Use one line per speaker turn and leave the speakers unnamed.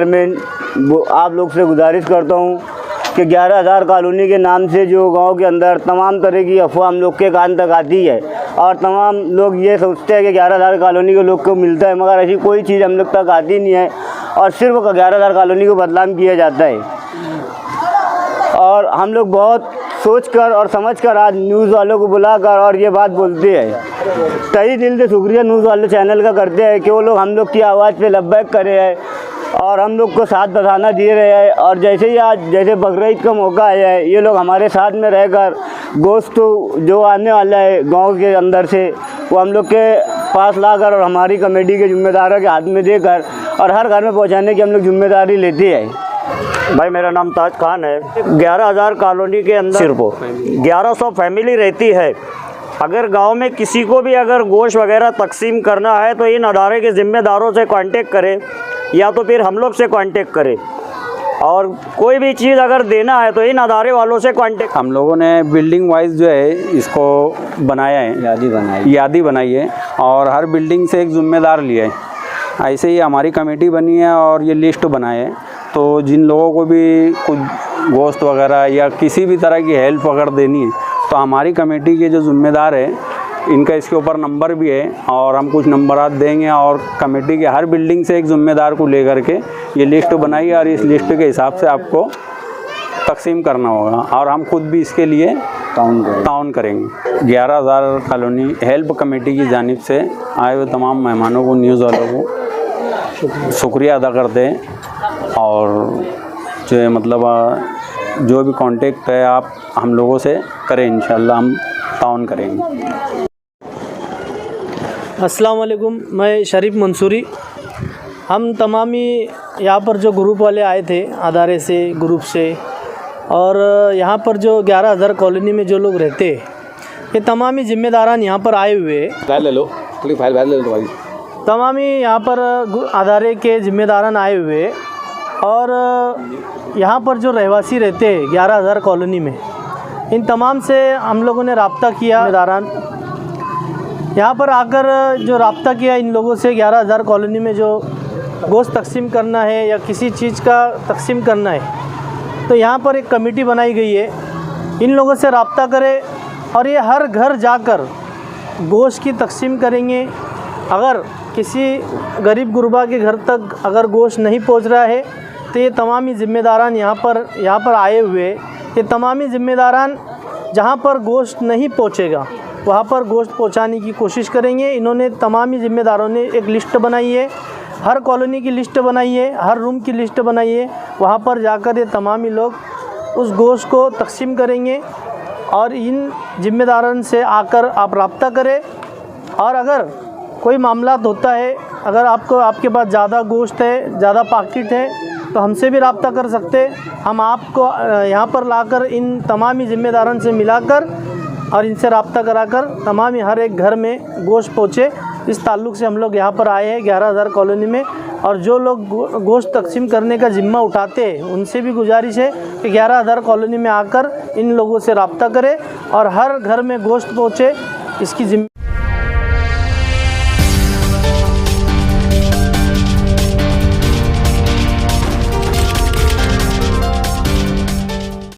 Chairman आप लोग से गुजारिश करता हूँ कि 11,000 कॉलोनी के नाम से जो गांव के अंदर तमाम तरह की अफवाह हम लोग के कान तक आती है और तमाम लोग ये सोचते हैं कि 11,000 कॉलोनी के लोग को मिलता है, मगर ऐसी कोई चीज़ हम लोग तक आती नहीं है और सिर्फ 11,000 कॉलोनी को बदनाम किया जाता है। और हम लोग बहुत सोच कर और समझ कर आज न्यूज़ वालों को बुलाकर और ये बात बोलते हैं। तहे दिल से शुक्रिया न्यूज़ वाले चैनल का करते हैं कि वो लोग हम लोग की आवाज़ पे लब्बैक करे हैं और हम लोग को साथ बधाना दे रहे हैं। और जैसे ही आज जैसे बकरीद का मौका आया है, ये लोग हमारे साथ में रहकर गोश्त जो आने वाला है गांव के अंदर से वो हम लोग के पास लाकर और हमारी कमेटी के जिम्मेदारों के हाथ में देकर और हर घर में पहुंचाने की हम लोग जिम्मेदारी लेते हैं।
भाई मेरा नाम ताज खान है। 11,000 कॉलोनी के अंदर सिर्फ 1100 फैमिली रहती है। अगर गांव में किसी को भी अगर गोश्त वगैरह तकसीम करना है तो इन अदारे के ज़िम्मेदारों से कांटेक्ट करें या तो फिर हम लोग से कांटेक्ट करें, और कोई भी चीज़ अगर देना है तो इन अदारे वालों से कांटेक्ट।
हम लोगों ने बिल्डिंग वाइज जो है इसको बनाया है, यादी बनाई है और हर बिल्डिंग से एक ज़िम्मेदार लिया है। ऐसे ही हमारी कमेटी बनी है और ये लिस्ट बनाए है, तो जिन लोगों को भी कुछ गोश्त वगैरह या किसी भी तरह की हेल्प अगर देनी है तो हमारी कमेटी के जो ज़िम्मेदार है इनका इसके ऊपर नंबर भी है और हम कुछ नंबरात देंगे और कमेटी के हर बिल्डिंग से एक ज़िम्मेदार को लेकर के ये लिस्ट बनाई और इस लिस्ट के हिसाब से आपको तकसीम करना होगा और हम खुद भी इसके लिए ताउन करेंगे। 11,000 कॉलोनी हेल्प कमेटी की जानिब से आए हुए तमाम मेहमानों को, न्यूज़ वालों को शुक्रिया अदा करते हैं और जो है मतलब जो भी कांटेक्ट है आप हम लोगों से करें, इंशाल्लाह हम ताउन करेंगे।
अस्सलाम वालेकुम, मैं शरीफ मंसूरी। हम तमाम ही यहाँ पर जो ग्रुप वाले आए थे अदारे से, ग्रुप से, और यहाँ पर जो 11,000 कॉलोनी में जो लोग रहते ये तमाम ही ज़िम्मेदारान यहाँ पर आए हुए,
फाइल ले लो, फाइल ले लो तुम्हारी।
तमाम ही यहाँ पर अदारे के ज़िम्मेदारान आए हुए और यहाँ पर जो रहवासी रहते हैं 11,000 कॉलोनी में, इन तमाम से हम लोगों ने रब्ता किया। ज़िम्मेदारान यहाँ पर आकर जो रब्ता किया इन लोगों से, 11,000 कॉलोनी में जो गोश्त तकसीम करना है या किसी चीज़ का तकसीम करना है तो यहाँ पर एक कमेटी बनाई गई है। इन लोगों से रब्ता करें और ये हर घर जाकर गोश्त की तकसीम करेंगे। अगर किसी गरीब गुरबा के घर तक अगर गोश्त नहीं पहुँच रहा है तो ये तमामी ज़िम्मेदारान यहाँ पर आए हुए, ये तमामी ज़िम्मेदारान जहाँ पर गोश्त नहीं पहुँचेगा वहाँ पर गोश्त पहुँचाने की कोशिश करेंगे। इन्होंने तमामी ज़िम्मेदारों ने एक लिस्ट बनाई है, हर कॉलोनी की लिस्ट बनाई है, हर रूम की लिस्ट बनाई है। वहाँ पर जाकर ये तमामी लोग उस गोश्त को तकसीम करेंगे और इन ज़िम्मेदारों से आकर आप रब्ता करें। और अगर कोई मामला होता है, अगर आपके पास ज़्यादा गोश्त है, ज़्यादा पाकिट है तो हमसे भी रब्ता कर सकते। हम आपको यहाँ पर लाकर इन तमामी ज़िम्मेदारों से मिलाकर और इनसे रब्ता कराकर तमामी हर एक घर में गोश्त पहुँचे, इस ताल्लुक़ से हम लोग यहाँ पर आए हैं 11,000 कॉलोनी में। और जो लोग गोश्त तकसीम करने का ज़िम्मा उठाते हैं उनसे भी गुजारिश है कि 11,000 कॉलोनी में आकर इन लोगों से रब्ता करें और हर घर में गोश्त पहुँचे, इसकी